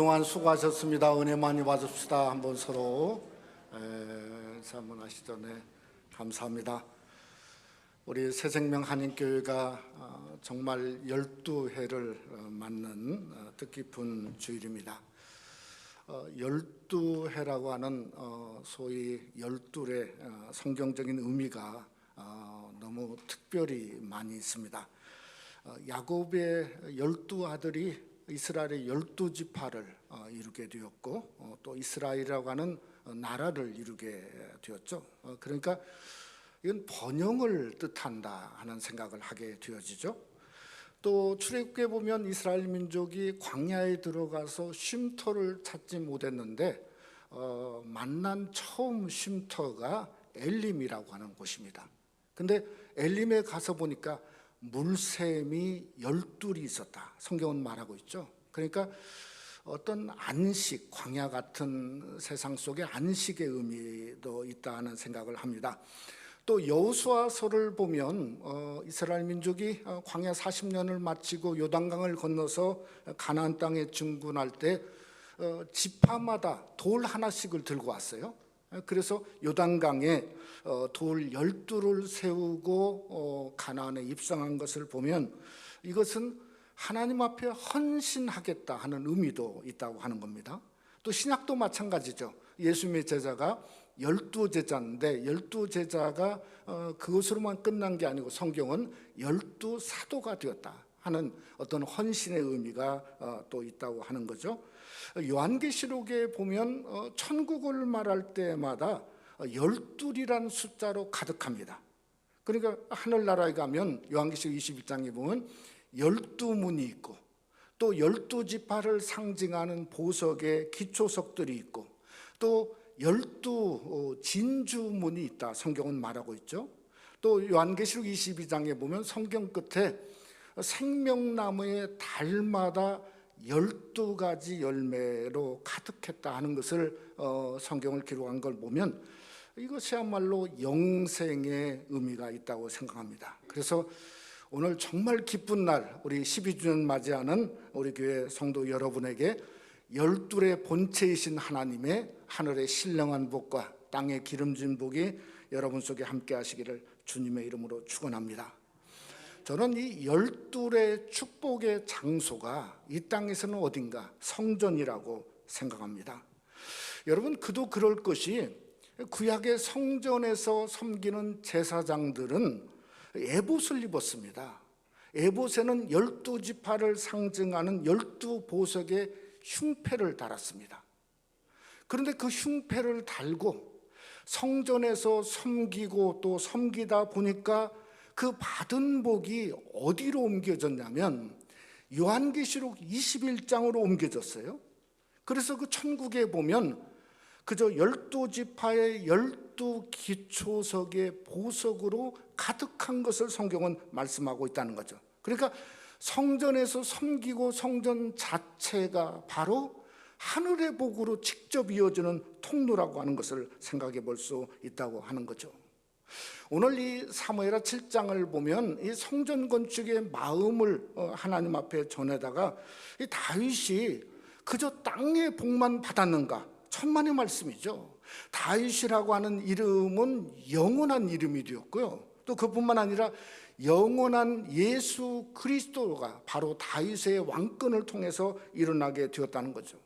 그동안 수고하셨습니다. 은혜 많이 받읍시다. 한번 서로 자문하시죠. 네, 감사합니다. 우리 새생명 한인교회가 정말 12회를 맞는 뜻깊은 주일입니다. 12회라고 하는 소위 12의 성경적인 의미가 너무 특별히 많이 있습니다. 야곱의 12아들이 이스라엘의 12지파를 이루게 되었고 또 이스라엘이라고 하는 나라를 이루게 되었죠. 그러니까 이건 번영을 뜻한다 하는 생각을 하게 되어지죠. 또 출애굽기에 보면 이스라엘 민족이 광야에 들어가서 쉼터를 찾지 못했는데 만난 처음 쉼터가 엘림이라고 하는 곳입니다. 근데 엘림에 가서 보니까 물샘이 12이 있었다, 성경은 말하고 있죠. 그러니까 어떤 안식, 광야 같은 세상 속에 안식의 의미도 있다 하는 생각을 합니다. 또 여호수아서를 보면 이스라엘 민족이 광야 40년을 마치고 요단강을 건너서 가나안 땅에 진군할 때 지파마다 돌 하나씩을 들고 왔어요. 그래서 요단강에 돌 12를 세우고 가나안에 입성한 것을 보면 이것은 하나님 앞에 헌신하겠다 하는 의미도 있다고 하는 겁니다. 또 신약도 마찬가지죠. 예수님의 제자가 12제자인데 12제자가 그것으로만 끝난 게 아니고 성경은 12사도가 되었다 하는 어떤 헌신의 의미가 또 있다고 하는 거죠. 요한계시록에 보면 천국을 말할 때마다 12이라는 숫자로 가득합니다. 그러니까 하늘나라에 가면 요한계시록 21장에 보면 12문이 있고 또 12지파를 상징하는 보석의 기초석들이 있고 또 12진주문이 있다, 성경은 말하고 있죠. 또 요한계시록 22장에 보면 성경 끝에 생명나무의 달마다 12가지 열매로 가득했다 하는 것을 성경을 기록한 걸 보면 이것이야말로 영생의 의미가 있다고 생각합니다. 그래서 오늘 정말 기쁜 날, 우리 12주년 맞이하는 우리 교회 성도 여러분에게 12의 본체이신 하나님의 하늘의 신령한 복과 땅의 기름진 복이 여러분 속에 함께 하시기를 주님의 이름으로 축원합니다. 저는 이 12의 축복의 장소가 이 땅에서는 어딘가 성전이라고 생각합니다. 여러분, 그도 그럴 것이 구약의 성전에서 섬기는 제사장들은 에봇을 입었습니다. 에봇에는 12지파를 상징하는 12보석의 흉패를 달았습니다. 그런데 그 흉패를 달고 성전에서 섬기고 또 섬기다 보니까 그 받은 복이 어디로 옮겨졌냐면 요한계시록 21장으로 옮겨졌어요. 그래서 그 천국에 보면 그저 12지파의 12기초석의 보석으로 가득한 것을 성경은 말씀하고 있다는 거죠. 그러니까 성전에서 섬기고 성전 자체가 바로 하늘의 복으로 직접 이어지는 통로라고 하는 것을 생각해 볼 수 있다고 하는 거죠. 오늘 이 사무엘하 7장을 보면 이 성전 건축의 마음을 하나님 앞에 전해다가 이 다윗이 그저 땅의 복만 받았는가? 천만의 말씀이죠. 다윗이라고 하는 이름은 영원한 이름이 되었고요. 또 그뿐만 아니라 영원한 예수 그리스도가 바로 다윗의 왕권을 통해서 일어나게 되었다는 거죠.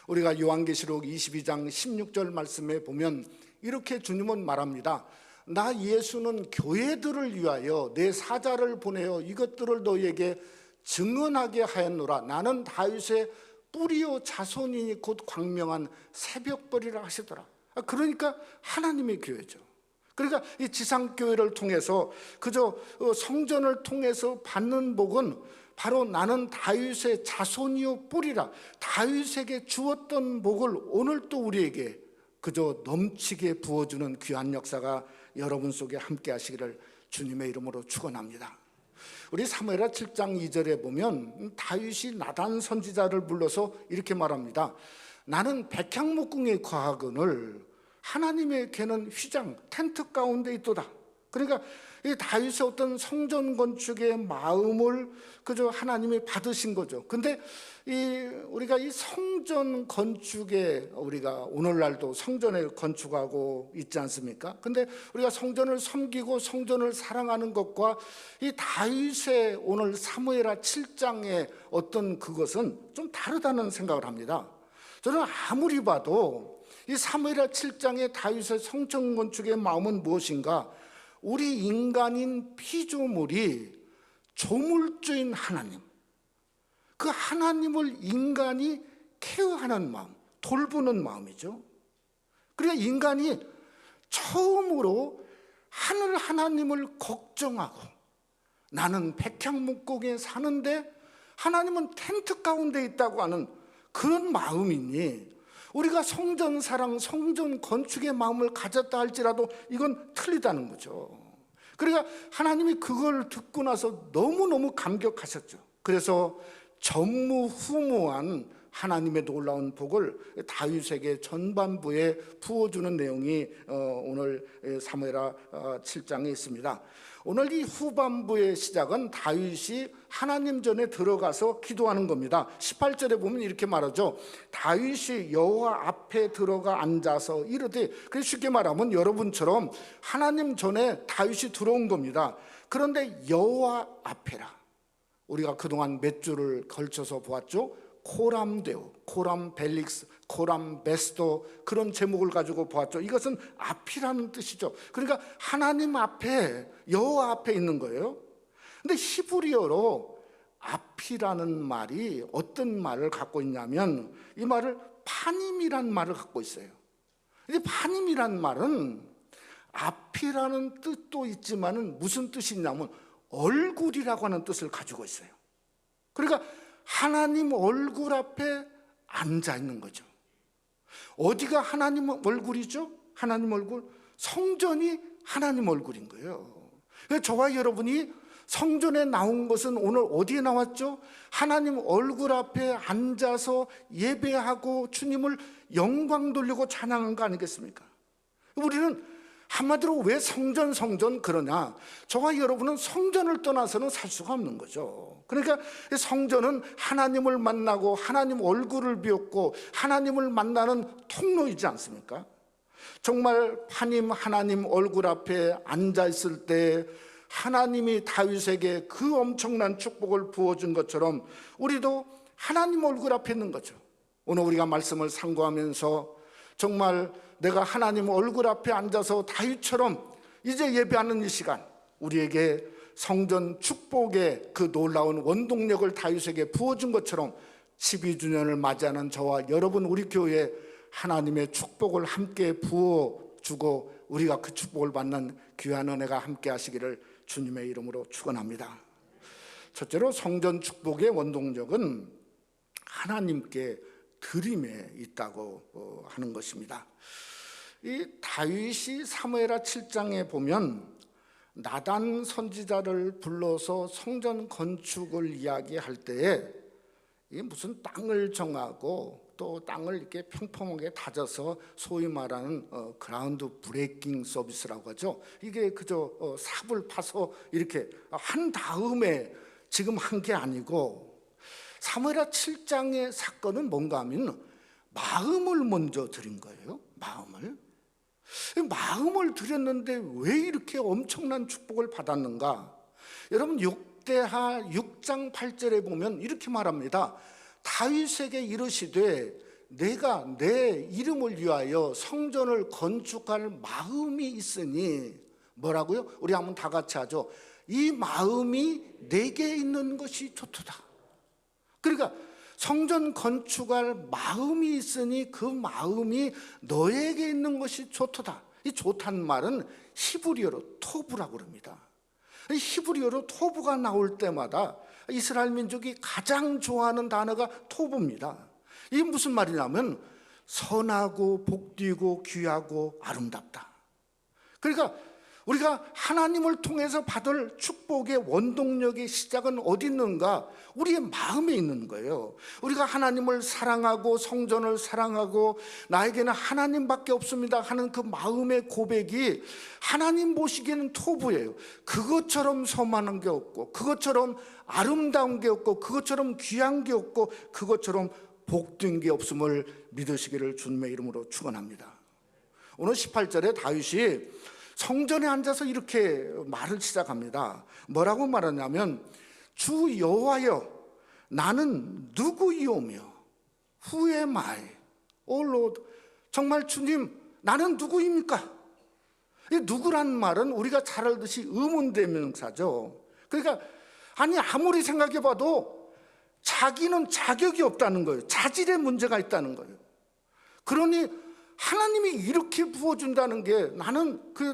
우리가 요한계시록 22장 16절 말씀에 보면 이렇게 주님은 말합니다. 나 예수는 교회들을 위하여 내 사자를 보내어 이것들을 너희에게 증언하게 하였노라. 나는 다윗의 뿌리요 자손이니 곧 광명한 새벽벌이라 하시더라. 그러니까 하나님의 교회죠. 그러니까 이 지상교회를 통해서 그저 성전을 통해서 받는 복은 바로 나는 다윗의 자손이요 뿌리라, 다윗에게 주었던 복을 오늘 또 우리에게 그저 넘치게 부어주는 귀한 역사가 여러분 속에 함께 하시기를 주님의 이름으로 축원합니다. 우리 사무엘하 7장 2절에 보면 다윗이 나단 선지자를 불러서 이렇게 말합니다. 나는 백향목궁에 거하거늘 하나님의 개는 휘장 텐트 가운데 있도다. 그러니까 이 다윗의 어떤 성전 건축의 마음을 그저 하나님이 받으신 거죠. 근데 우리가 이 성전 건축에, 우리가 오늘날도 성전을 건축하고 있지 않습니까? 근데 우리가 성전을 섬기고 성전을 사랑하는 것과 이 다윗의 오늘 사무엘하 7장의 어떤 그것은 좀 다르다는 생각을 합니다. 저는 아무리 봐도 이 사무엘하 7장의 다윗의 성전 건축의 마음은 무엇인가? 우리 인간인 피조물이 조물주인 하나님, 그 하나님을 인간이 케어하는 마음, 돌보는 마음이죠. 그러니까 인간이 처음으로 하늘 하나님을 걱정하고, 나는 백향목곡에 사는데 하나님은 텐트 가운데 있다고 하는 그런 마음이니, 우리가 성전 사랑, 성전 건축의 마음을 가졌다 할지라도 이건 틀리다는 거죠. 그러니까 하나님이 그걸 듣고 나서 너무너무 감격하셨죠. 그래서 전무후무한 하나님의 놀라운 복을 다윗에게 전반부에 부어주는 내용이 오늘 사무엘하 7장에 있습니다. 오늘 이 후반부의 시작은 다윗이 하나님 전에 들어가서 기도하는 겁니다. 18절에 보면 이렇게 말하죠. 다윗이 여호와 앞에 들어가 앉아서 이르되, 그래서 쉽게 말하면 여러분처럼 하나님 전에 다윗이 들어온 겁니다. 그런데 여호와 앞에라, 우리가 그동안 몇 주를 걸쳐서 보았죠. 코람데오, 코람 벨릭스, 코람 베스도, 그런 제목을 가지고 보았죠. 이것은 앞이라는 뜻이죠. 그러니까 하나님 앞에, 여호와 앞에 있는 거예요. 근데 히브리어로 앞이라는 말이 어떤 말을 갖고 있냐면, 이 말을 파님이란 말을 갖고 있어요. 이 파님이란 말은 앞이라는 뜻도 있지만은 무슨 뜻이 있냐면 얼굴이라고 하는 뜻을 가지고 있어요. 그러니까 하나님 얼굴 앞에 앉아 있는 거죠. 어디가 하나님 얼굴이죠? 하나님 얼굴, 성전이 하나님 얼굴인 거예요. 저와 여러분이 성전에 나온 것은 오늘 어디에 나왔죠? 하나님 얼굴 앞에 앉아서 예배하고 주님을 영광 돌리고 찬양한 거 아니겠습니까? 우리는 한마디로 왜 성전 그러냐? 저와 여러분은 성전을 떠나서는 살 수가 없는 거죠. 그러니까 성전은 하나님을 만나고 하나님 얼굴을 비웠고 하나님을 만나는 통로이지 않습니까? 정말 하나님 얼굴 앞에 앉아 있을 때 하나님이 다윗에게 그 엄청난 축복을 부어준 것처럼 우리도 하나님 얼굴 앞에 있는 거죠. 오늘 우리가 말씀을 상고하면서 정말 내가 하나님 얼굴 앞에 앉아서 다윗처럼 이제 예배하는 이 시간, 우리에게 성전 축복의 그 놀라운 원동력을 다윗에게 부어준 것처럼 12주년을 맞이하는 저와 여러분, 우리 교회에 하나님의 축복을 함께 부어주고 우리가 그 축복을 받는 귀한 은혜가 함께 하시기를 주님의 이름으로 축원합니다. 첫째로 성전 축복의 원동력은 하나님께 드림에 있다고 하는 것입니다. 이 다윗이 사무엘하 7장에 보면 나단 선지자를 불러서 성전 건축을 이야기할 때에 이게 무슨 땅을 정하고 또 땅을 이렇게 평평하게 다져서 소위 말하는 그라운드 브레이킹 서비스라고 하죠. 이게 그저 삽을 파서 이렇게 한 다음에 지금 한 게 아니고, 사무엘하 7장의 사건은 뭔가 하면 마음을 먼저 드린 거예요. 마음을 드렸는데 왜 이렇게 엄청난 축복을 받았는가? 여러분, 역대하 6장 8절에 보면 이렇게 말합니다. 다윗에게 이르시되 내가 내 이름을 위하여 성전을 건축할 마음이 있으니, 뭐라고요? 우리 한번 다 같이 하죠. 이 마음이 내게 있는 것이 좋도다. 그러니까 성전 건축할 마음이 있으니 그 마음이 너에게 있는 것이 좋도다. 이 좋다는 말은 히브리어로 토부라고 그럽니다. 히브리어로 토부가 나올 때마다 이스라엘 민족이 가장 좋아하는 단어가 토부입니다. 이게 무슨 말이냐면 선하고 복되고 귀하고 아름답다. 그러니까 우리가 하나님을 통해서 받을 축복의 원동력의 시작은 어디 있는가? 우리의 마음에 있는 거예요. 우리가 하나님을 사랑하고 성전을 사랑하고 나에게는 하나님밖에 없습니다 하는 그 마음의 고백이 하나님 보시기에는 토부예요. 그것처럼 소망한 게 없고, 그것처럼 아름다운 게 없고, 그것처럼 귀한 게 없고, 그것처럼 복된 게 없음을 믿으시기를 주님의 이름으로 축원합니다. 오늘 18절에 다윗이 성전에 앉아서 이렇게 말을 시작합니다. 뭐라고 말하냐면, 주 여호와여, 나는 누구이오며 Who am I? O Lord, 정말 주님, 나는 누구입니까? 이 누구란 말은 우리가 잘 알듯이 의문대명사죠. 그러니까 아니 아무리 생각해봐도 자기는 자격이 없다는 거예요. 자질의 문제가 있다는 거예요. 그러니 하나님이 이렇게 부어준다는 게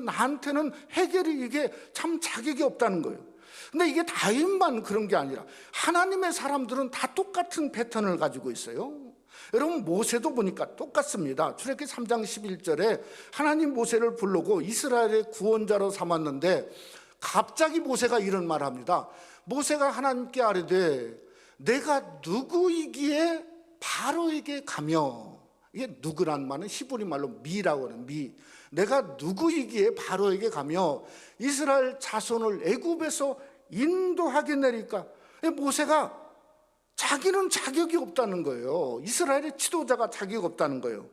나한테는 해결이 이게 참 자격이 없다는 거예요. 근데 이게 다윗만 그런 게 아니라 하나님의 사람들은 다 똑같은 패턴을 가지고 있어요. 여러분 모세도 보니까 똑같습니다. 출애굽기 3장 11절에 하나님 모세를 부르고 이스라엘의 구원자로 삼았는데 갑자기 모세가 이런 말을 합니다. 모세가 하나님께 아뢰되 내가 누구이기에 바로에게 가며, 이게 누구란 말은 히브리 말로 미라고 하는 미. 내가 누구이기에 바로에게 가며 이스라엘 자손을 애굽에서 인도하게 내릴까? 모세가 자기는 자격이 없다는 거예요. 이스라엘의 지도자가 자격이 없다는 거예요.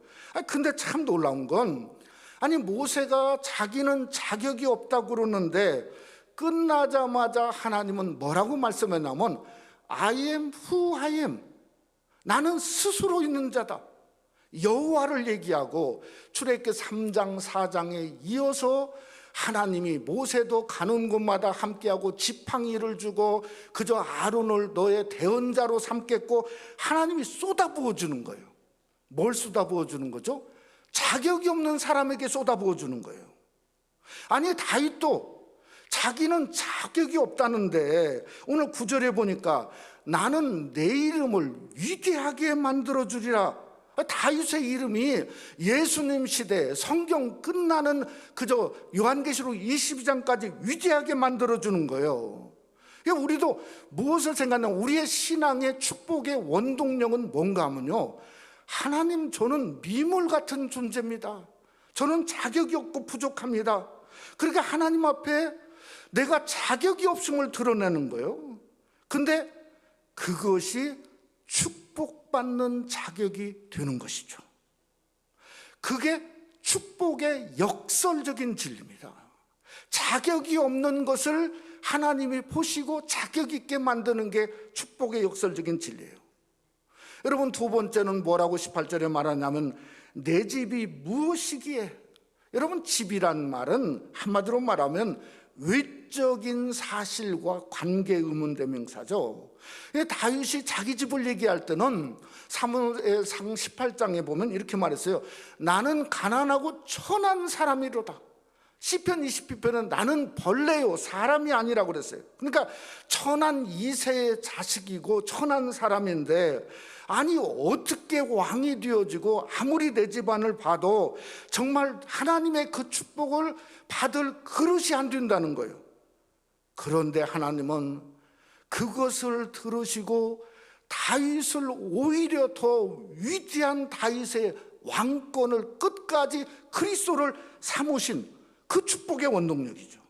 근데 참 놀라운 건, 아니 모세가 자기는 자격이 없다고 그러는데 끝나자마자 하나님은 뭐라고 말씀했냐면 I am who I am. 나는 스스로 있는 자다. 여호와를 얘기하고 출애굽기 3장 4장에 이어서 하나님이 모세도 가는 곳마다 함께하고 지팡이를 주고 그저 아론을 너의 대언자로 삼겠고 하나님이 쏟아부어 주는 거예요. 뭘 쏟아부어 주는 거죠? 자격이 없는 사람에게 쏟아부어 주는 거예요. 아니 다윗도 자기는 자격이 없다는데 오늘 9절에 보니까 나는 내 이름을 위대하게 만들어주리라. 다윗의 이름이 예수님 시대 성경 끝나는 그저 요한계시록 22장까지 위대하게 만들어주는 거예요. 우리도 무엇을 생각하면 우리의 신앙의 축복의 원동력은 뭔가 하면요, 하나님 저는 미물 같은 존재입니다. 저는 자격이 없고 부족합니다. 그러니까 하나님 앞에 내가 자격이 없음을 드러내는 거예요. 근데 그것이 축복받는 자격이 되는 것이죠. 그게 축복의 역설적인 진리입니다. 자격이 없는 것을 하나님이 보시고 자격 있게 만드는 게 축복의 역설적인 진리예요. 여러분 두 번째는 뭐라고 18절에 말하냐면 내 집이 무엇이기에. 여러분 집이란 말은 한마디로 말하면 외적인 사실과 관계 의문대명사죠. 다윗이 자기 집을 얘기할 때는 사무엘상 18장에 보면 이렇게 말했어요. 나는 가난하고 천한 사람이로다. 시편 22편은 나는 벌레요 사람이 아니라고 그랬어요. 그러니까 천한 2세의 자식이고 천한 사람인데, 아니 어떻게 왕이 되어지고 아무리 내 집안을 봐도 정말 하나님의 그 축복을 받을 그릇이 안 된다는 거예요. 그런데 하나님은 그것을 들으시고 다윗을 오히려 더 위대한 다윗의 왕권을 끝까지 그리스도를 삼으신 그 축복의 원동력이죠.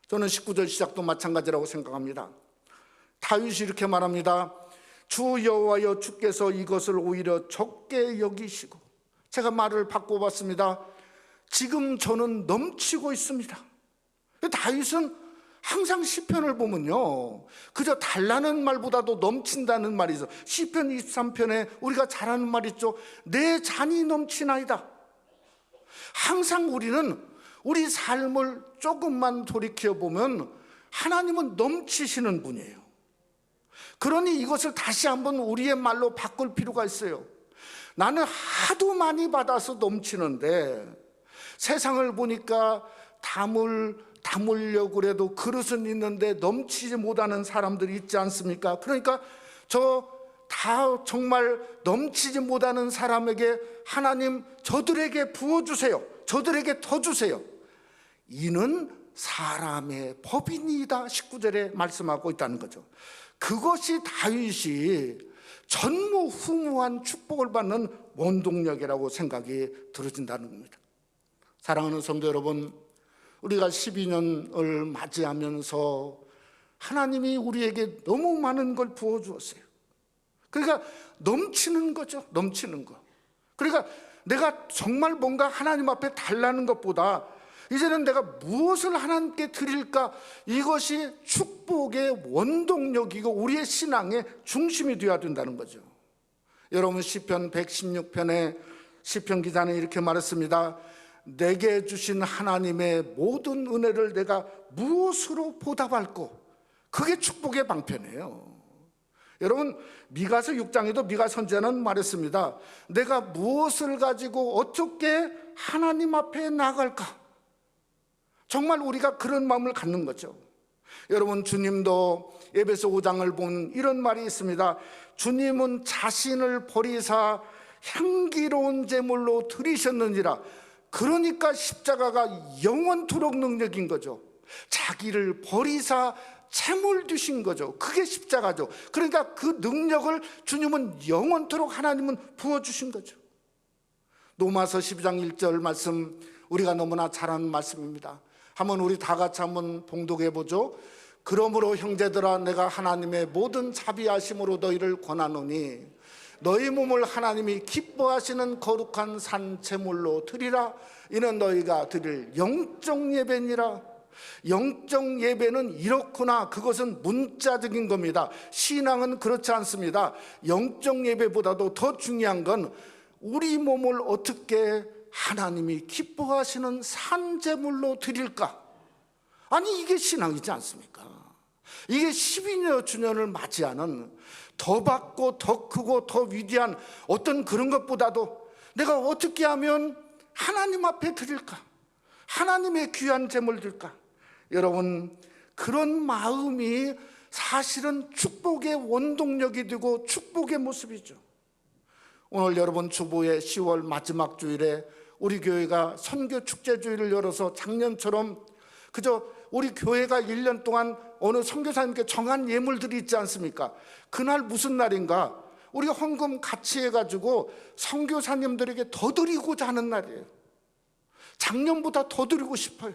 저는 19절 시작도 마찬가지라고 생각합니다. 다윗이 이렇게 말합니다. 주 여호와여 주께서 이것을 오히려 적게 여기시고. 제가 말을 바꿔봤습니다. 지금 저는 넘치고 있습니다. 다윗은 항상 시편을 보면요, 그저 달라는 말보다도 넘친다는 말이 있어. 시편 23편에 우리가 잘 아는 말 있죠. 내 잔이 넘치나이다. 항상 우리는 우리 삶을 조금만 돌이켜보면 하나님은 넘치시는 분이에요. 그러니 이것을 다시 한번 우리의 말로 바꿀 필요가 있어요. 나는 하도 많이 받아서 넘치는데 세상을 보니까 담으려고 그래도 그릇은 있는데 넘치지 못하는 사람들이 있지 않습니까? 그러니까 다 정말 넘치지 못하는 사람에게 하나님 저들에게 부어주세요. 저들에게 더 주세요. 이는 사람의 법이니이다 19절에 말씀하고 있다는 거죠. 그것이 다윗이 전무후무한 축복을 받는 원동력이라고 생각이 들어진다는 겁니다. 사랑하는 성도 여러분, 우리가 12년을 맞이하면서 하나님이 우리에게 너무 많은 걸 부어주었어요. 그러니까 넘치는 거죠. 넘치는 거. 그러니까 내가 정말 뭔가 하나님 앞에 달라는 것보다 이제는 내가 무엇을 하나님께 드릴까, 이것이 축복의 원동력이고 우리의 신앙의 중심이 되어야 된다는 거죠. 여러분, 시편 116편에 시편 기자는 이렇게 말했습니다. 내게 주신 하나님의 모든 은혜를 내가 무엇으로 보답할꼬. 그게 축복의 방편이에요. 여러분, 미가서 6장에도 미가 선지자는 말했습니다. 내가 무엇을 가지고 어떻게 하나님 앞에 나갈까? 정말 우리가 그런 마음을 갖는 거죠. 여러분, 주님도 에베소 5장을 보면 이런 말이 있습니다. 주님은 자신을 버리사 향기로운 제물로 드리셨느니라. 그러니까 십자가가 영원토록 능력인 거죠. 자기를 버리사 제물 주신 거죠. 그게 십자가죠. 그러니까 그 능력을 주님은 영원토록 하나님은 부어주신 거죠. 로마서 12장 1절 말씀, 우리가 너무나 잘 아는 말씀입니다. 한번 우리 다 같이 한번 봉독해 보죠. 그러므로 형제들아, 내가 하나님의 모든 자비하심으로 너희를 권하노니 너희 몸을 하나님이 기뻐하시는 거룩한 산 제물로 드리라. 이는 너희가 드릴 영적 예배니라. 영적 예배는 이렇구나. 그것은 문자적인 겁니다. 신앙은 그렇지 않습니다. 영적 예배보다도 더 중요한 건 우리 몸을 어떻게 하나님이 기뻐하시는 산제물로 드릴까? 아니, 이게 신앙이지 않습니까? 이게 12주년을 맞이하는 더 받고 더 크고 더 위대한 어떤 그런 것보다도 내가 어떻게 하면 하나님 앞에 드릴까? 하나님의 귀한 제물 드릴까? 여러분, 그런 마음이 사실은 축복의 원동력이 되고 축복의 모습이죠. 오늘 여러분, 주보의 10월 마지막 주일에 우리 교회가 선교 축제주일을 열어서 작년처럼 그저 우리 교회가 1년 동안 어느 선교사님께 정한 예물들이 있지 않습니까? 그날 무슨 날인가? 우리가 헌금 같이 해가지고 선교사님들에게 더 드리고자 하는 날이에요. 작년보다 더 드리고 싶어요.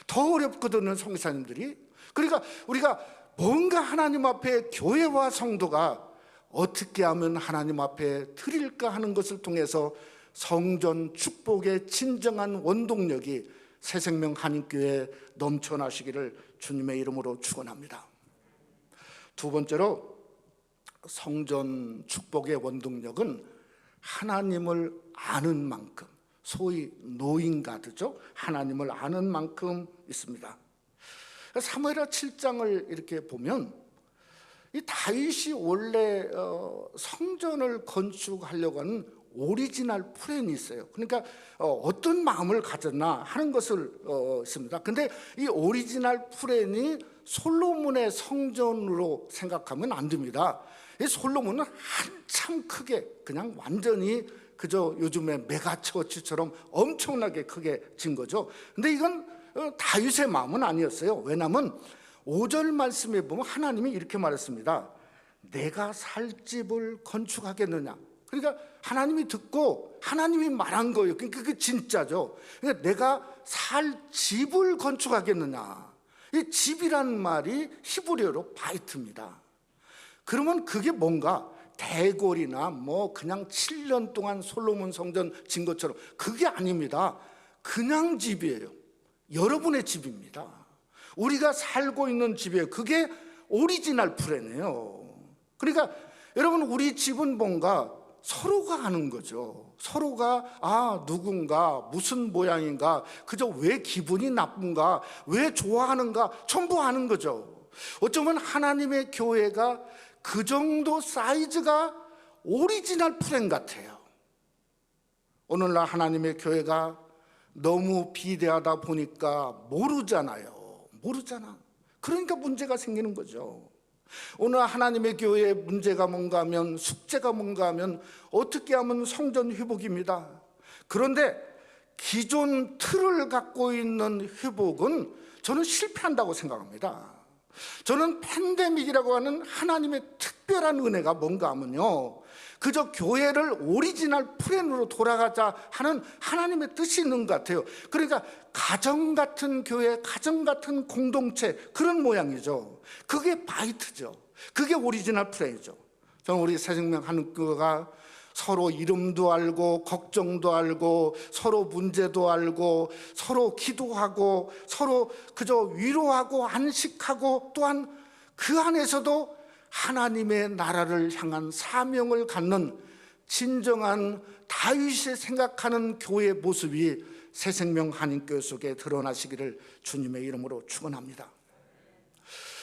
더 어렵거든요, 선교사님들이. 그러니까 우리가 뭔가 하나님 앞에 교회와 성도가 어떻게 하면 하나님 앞에 드릴까 하는 것을 통해서 성전 축복의 진정한 원동력이 새생명 한인교회에 넘쳐나시기를 주님의 이름으로 축원합니다. 두 번째로, 성전 축복의 원동력은 하나님을 아는 만큼, 소위 노인가드죠. 하나님을 아는 만큼 있습니다. 사무엘하 7장을 이렇게 보면 이 다윗이 원래 성전을 건축하려고 하는 오리지널 플랜이 있어요. 그러니까 어떤 마음을 가졌나 하는 것을 있습니다. 근데 이 오리지널 플랜이 솔로몬의 성전으로 생각하면 안 됩니다. 이 솔로몬은 한참 크게, 그냥 완전히 그저 요즘에 메가처치처럼 엄청나게 크게 진 거죠. 근데 이건 다윗의 마음은 아니었어요. 왜냐하면 5절 말씀에 보면 하나님이 이렇게 말했습니다. 내가 살 집을 건축하겠느냐. 그러니까 하나님이 듣고 하나님이 말한 거예요. 그러니까 그게 진짜죠. 그러니까 내가 살 집을 건축하겠느냐. 이 집이란 말이 히브리어로 바이트입니다. 그러면 그게 뭔가 대궐이나 뭐 그냥 7년 동안 솔로몬 성전 진 것처럼, 그게 아닙니다. 그냥 집이에요. 여러분의 집입니다. 우리가 살고 있는 집이에요. 그게 오리지널 플랜이에요. 그러니까 여러분, 우리 집은 뭔가 서로가 아는 거죠. 서로가 누군가 무슨 모양인가, 그저 왜 기분이 나쁜가, 왜 좋아하는가 전부 아는 거죠. 어쩌면 하나님의 교회가 그 정도 사이즈가 오리지널 플랜 같아요. 오늘날 하나님의 교회가 너무 비대하다 보니까 모르잖아. 그러니까 문제가 생기는 거죠. 오늘 하나님의 교회의 문제가 뭔가 하면, 숙제가 뭔가 하면 어떻게 하면 성전 회복입니다. 그런데 기존 틀을 갖고 있는 회복은 저는 실패한다고 생각합니다. 저는 팬데믹이라고 하는 하나님의 특별한 은혜가 뭔가 하면요, 그저 교회를 오리지널 플랜으로 돌아가자 하는 하나님의 뜻이 있는 것 같아요. 그러니까 가정 같은 교회, 가정 같은 공동체, 그런 모양이죠. 그게 바이트죠. 그게 오리지널 플랜이죠. 저는 우리 새생명 한국교회가 서로 이름도 알고 걱정도 알고 서로 문제도 알고 서로 기도하고 서로 그저 위로하고 안식하고, 또한 그 안에서도 하나님의 나라를 향한 사명을 갖는 진정한 다윗이 생각하는 교회의 모습이 새생명 한인교회 속에 드러나시기를 주님의 이름으로 축원합니다.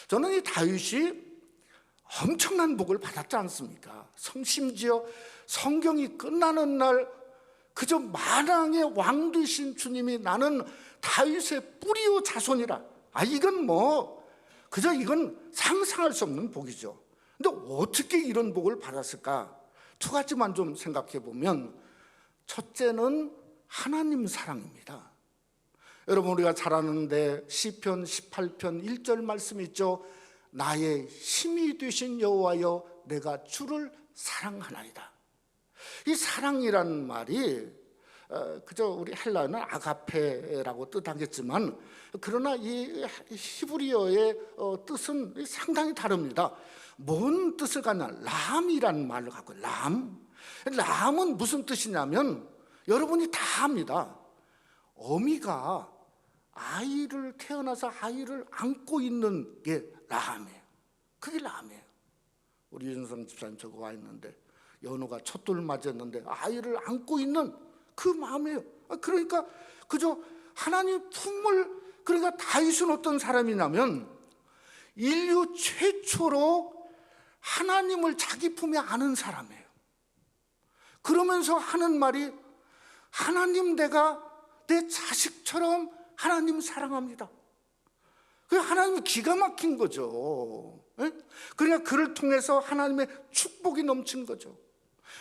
저는 이 다윗이 엄청난 복을 받았지 않습니까? 심지어 성경이 끝나는 날 그저 만왕의 왕 되신 주님이 나는 다윗의 뿌리요 자손이라, 이건 그저 이건 상상할 수 없는 복이죠. 근데 어떻게 이런 복을 받았을까? 두 가지만 좀 생각해 보면, 첫째는 하나님 사랑입니다. 여러분, 우리가 잘 아는데 시편 18편 1절 말씀이 있죠. 나의 힘이 되신 여호와여, 내가 주를 사랑하나이다. 이 사랑이란 말이 그저 우리 헬라어는 아가페라고 뜻하겠지만, 그러나 이 히브리어의 뜻은 상당히 다릅니다. 뭔 뜻을 갖냐? 람이란 말을 갖고, 람은 무슨 뜻이냐면, 여러분이 다 압니다. 어미가 아이를 태어나서 아이를 안고 있는 게 람이에요. 그게 람이에요. 우리 윤성 집사님 저거 와 있는데 연호가 첫돌 맞았는데 아이를 안고 있는 그 마음이에요. 그러니까 그저 하나님 품을, 그러니까 다윗은 어떤 사람이냐면 인류 최초로 하나님을 자기 품에 안은 사람이에요. 그러면서 하는 말이, 하나님, 내가 내 자식처럼 하나님 사랑합니다. 하나님은 기가 막힌 거죠. 그러니까 그를 통해서 하나님의 축복이 넘친 거죠.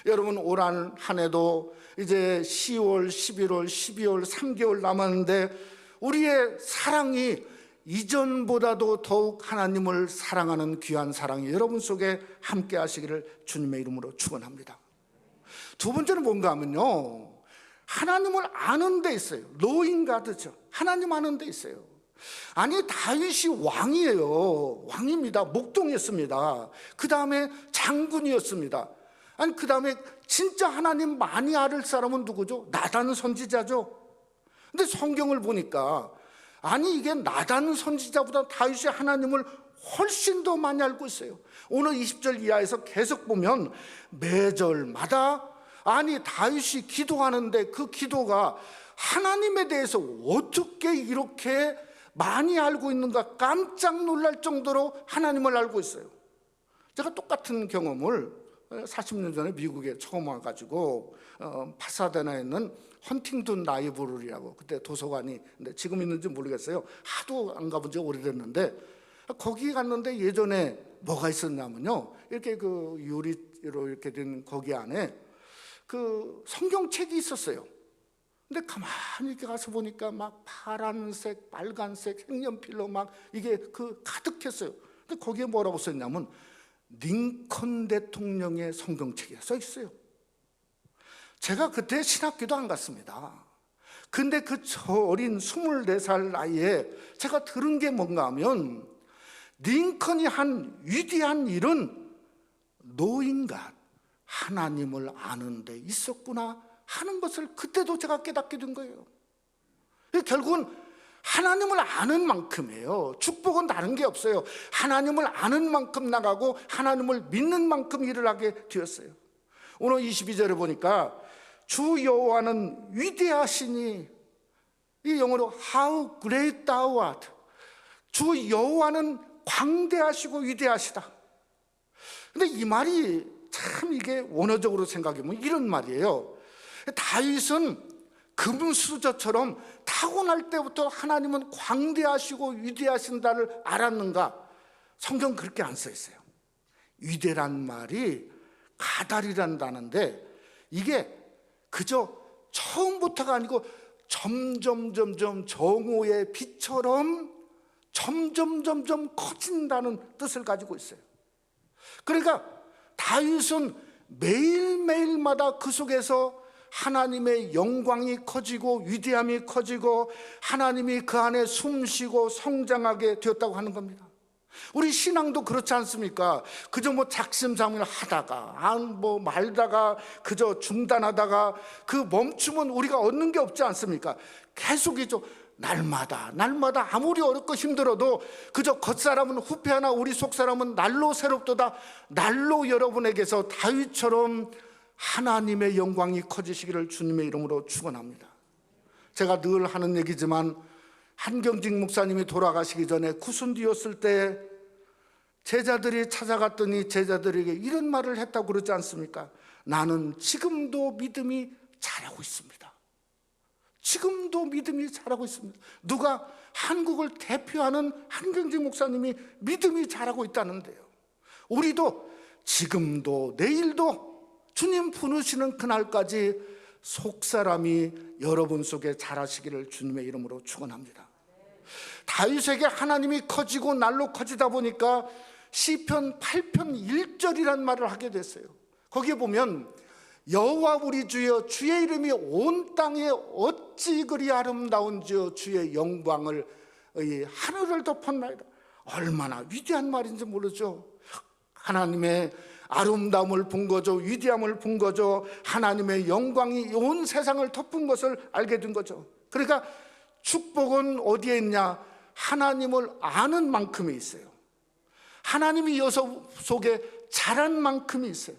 여러분, 올 한 해도 이제 10월, 11월, 12월 3개월 남았는데 우리의 사랑이 이전보다도 더욱 하나님을 사랑하는 귀한 사랑이 여러분 속에 함께 하시기를 주님의 이름으로 축원합니다. 두 번째는 뭔가 하면요, 하나님을 아는 데 있어요. 노인가드죠. 하나님 아는 데 있어요. 다윗이 왕이에요. 왕입니다. 목동이었습니다. 그 다음에 장군이었습니다. 그 다음에 진짜 하나님 많이 알을 사람은 누구죠? 나단 선지자죠. 근데 성경을 보니까 이게 나단 선지자보다 다윗이 하나님을 훨씬 더 많이 알고 있어요. 오늘 20절 이하에서 계속 보면 매절마다 다윗이 기도하는데 그 기도가 하나님에 대해서 어떻게 이렇게 많이 알고 있는가 깜짝 놀랄 정도로 하나님을 알고 있어요. 제가 똑같은 경험을 40년 전에 미국에 처음 와가지고 파사데나에 있는 헌팅턴 라이브러리라고, 그때 도서관이, 근데 지금 있는지 모르겠어요. 하도 안 가본 지 오래됐는데 거기 갔는데 예전에 뭐가 있었냐면요, 이렇게 그 유리로 이렇게 된 거기 안에 그 성경책이 있었어요. 근데 가만히 이렇게 가서 보니까 막 파란색, 빨간색, 색연필로 막 이게 가득했어요. 근데 거기에 뭐라고 썼냐면 링컨 대통령의 성경책이 써 있어요. 제가 그때 신학교도 안 갔습니다. 근데 그 어린 24살 나이에 제가 들은 게 뭔가 하면, 링컨이 한 위대한 일은 노인과 하나님을 아는 데 있었구나 하는 것을 그때도 제가 깨닫게 된 거예요. 결국은 하나님을 아는 만큼이에요. 축복은 다른 게 없어요. 하나님을 아는 만큼 나가고 하나님을 믿는 만큼 일을 하게 되었어요. 오늘 22절에 보니까 주 여호와는 위대하시니, 이 영어로 How great thou art. 주 여호와는 광대하시고 위대하시다. 근데 이 말이 참 이게 원어적으로 생각해보면 이런 말이에요. 다윗은 금수저처럼 타고날 때부터 하나님은 광대하시고 위대하신다를 알았는가? 성경 그렇게 안 써 있어요. 위대란 말이 가달이란 단어인데, 이게 그저 처음부터가 아니고 점점 정오의 빛처럼 점점 커진다는 뜻을 가지고 있어요. 그러니까 다윗은 매일매일마다 그 속에서 하나님의 영광이 커지고 위대함이 커지고 하나님이 그 안에 숨쉬고 성장하게 되었다고 하는 겁니다. 우리 신앙도 그렇지 않습니까? 그저 작심삼일 하다가 말다가 그저 중단하다가 그 멈춤은 우리가 얻는 게 없지 않습니까? 계속이죠. 날마다 아무리 어렵고 힘들어도 그저 겉사람은 후패하나 우리 속사람은 날로 새롭도다. 날로 여러분에게서 다윗처럼 하나님의 영광이 커지시기를 주님의 이름으로 축원합니다. 제가 늘 하는 얘기지만 한경직 목사님이 돌아가시기 전에 구순디였을 때 제자들이 찾아갔더니 제자들에게 이런 말을 했다고 그러지 않습니까? 나는 지금도 믿음이 자라고 있습니다. 지금도 믿음이 자라고 있습니다. 누가? 한국을 대표하는 한경직 목사님이 믿음이 자라고 있다는데요. 우리도 지금도 내일도 주님 부르시는 그날까지 속사람이 여러분 속에 자라시기를 주님의 이름으로 축원합니다. 다윗에게 하나님이 커지고 날로 커지다 보니까 시편 8편 1절이란 말을 하게 됐어요. 거기에 보면 여호와 우리 주여 주의 이름이 온 땅에 어찌 그리 아름다운지요 주의 영광을 하늘을 덮었나이다. 얼마나 위대한 말인지 모르죠. 하나님의 아름다움을 본 거죠. 위대함을 본 거죠. 하나님의 영광이 온 세상을 덮은 것을 알게 된 거죠. 그러니까 축복은 어디에 있냐? 하나님을 아는 만큼이 있어요. 하나님이 여러분 속에 자란 만큼이 있어요.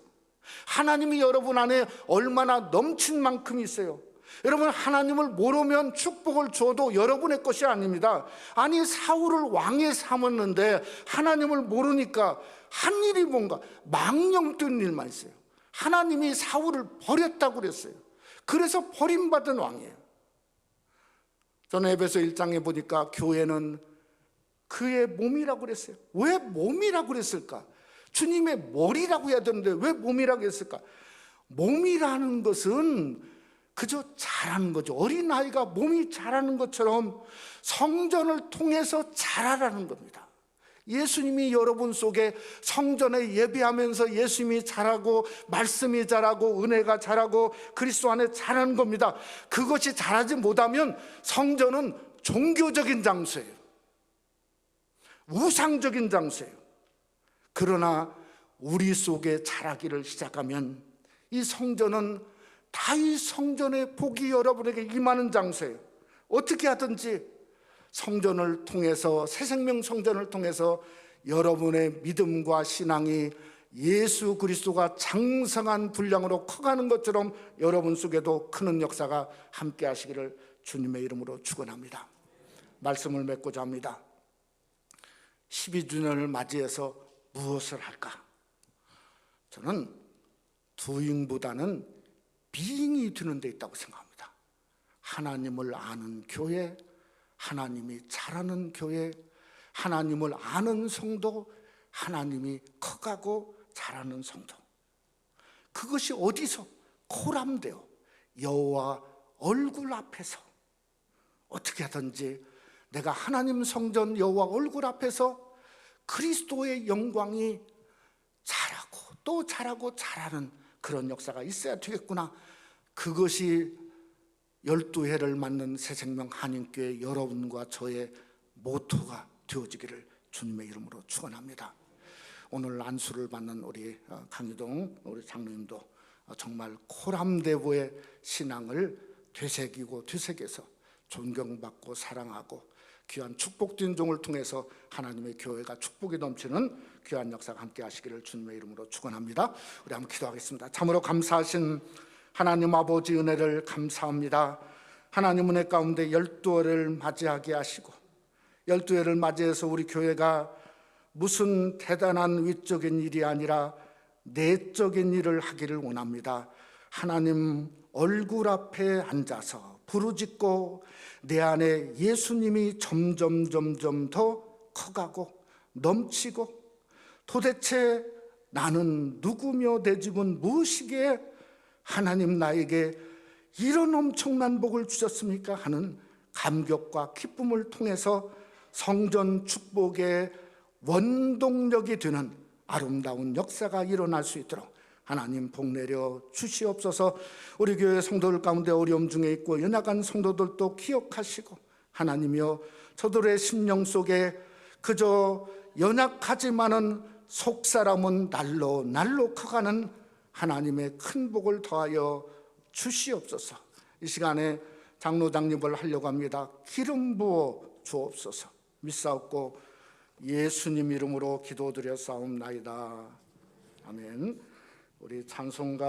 하나님이 여러분 안에 얼마나 넘친 만큼이 있어요. 여러분, 하나님을 모르면 축복을 줘도 여러분의 것이 아닙니다. 아니, 사울을 왕에 삼았는데 하나님을 모르니까 한 일이 뭔가 망령된 일만 있어요. 하나님이 사울을 버렸다고 그랬어요. 그래서 버림받은 왕이에요. 저는 에베소 1장에 보니까 교회는 그의 몸이라고 그랬어요. 왜 몸이라고 그랬을까? 주님의 머리라고 해야 되는데 왜 몸이라고 했을까? 몸이라는 것은 그저 자라는 거죠. 어린아이가 몸이 자라는 것처럼 성전을 통해서 자라라는 겁니다. 예수님이 여러분 속에 성전에 예배하면서 예수님이 자라고 말씀이 자라고 은혜가 자라고 그리스도 안에 자라는 겁니다. 그것이 자라지 못하면 성전은 종교적인 장소예요. 우상적인 장소예요. 그러나 우리 속에 자라기를 시작하면 이 성전은 다윗 성전의 복이 여러분에게 임하는 장소예요. 어떻게 하든지 성전을 통해서, 새생명 성전을 통해서 여러분의 믿음과 신앙이 예수 그리스도가 장성한 분량으로 커가는 것처럼 여러분 속에도 크는 역사가 함께 하시기를 주님의 이름으로 축원합니다. 말씀을 맺고자 합니다. 12주년을 맞이해서 무엇을 할까? 저는 doing보다는 being이 되는 데 있다고 생각합니다. 하나님을 아는 교회, 하나님이 잘하는 교회, 하나님을 아는 성도, 하나님이 커가고 자라는 성도. 그것이 어디서? 코람되어 여호와 얼굴 앞에서 어떻게 하든지 내가 하나님 성전 여호와 얼굴 앞에서 그리스도의 영광이 자라고 또 자라고 자라는 그런 역사가 있어야 되겠구나. 그것이 12해를 맞는 새생명 한인교회 여러분과 저의 모토가 되어지기를 주님의 이름으로 축원합니다. 오늘 안수를 받는 우리 강유동 우리 장로님도 정말 코람데보의 신앙을 되새기고 되새겨서 존경받고 사랑하고 귀한 축복된 종을 통해서 하나님의 교회가 축복이 넘치는 귀한 역사가 함께 하시기를 주님의 이름으로 축원합니다. 우리 한번 기도하겠습니다. 참으로 감사하신 하나님 아버지 은혜를 감사합니다. 하나님 은혜 가운데 12회를 맞이하게 하시고 12회를 맞이해서 우리 교회가 무슨 대단한 위적인 일이 아니라 내적인 일을 하기를 원합니다. 하나님 얼굴 앞에 앉아서 부르짖고 내 안에 예수님이 점점 더 커가고 넘치고 도대체 나는 누구며 내 집은 무엇이기에 하나님 나에게 이런 엄청난 복을 주셨습니까? 하는 감격과 기쁨을 통해서 성전 축복의 원동력이 되는 아름다운 역사가 일어날 수 있도록 하나님 복 내려 주시옵소서. 우리 교회 성도들 가운데 어려움 중에 있고 연약한 성도들도 기억하시고, 하나님이여 저들의 심령 속에 그저 연약하지만은 속사람은 날로 커가는 하나님의 큰 복을 더하여 주시옵소서. 이 시간에 장로장립을 하려고 합니다. 기름 부어 주옵소서. 믿사옵고 예수님 이름으로 기도드려 싸움나이다. 아멘. 우리 찬송가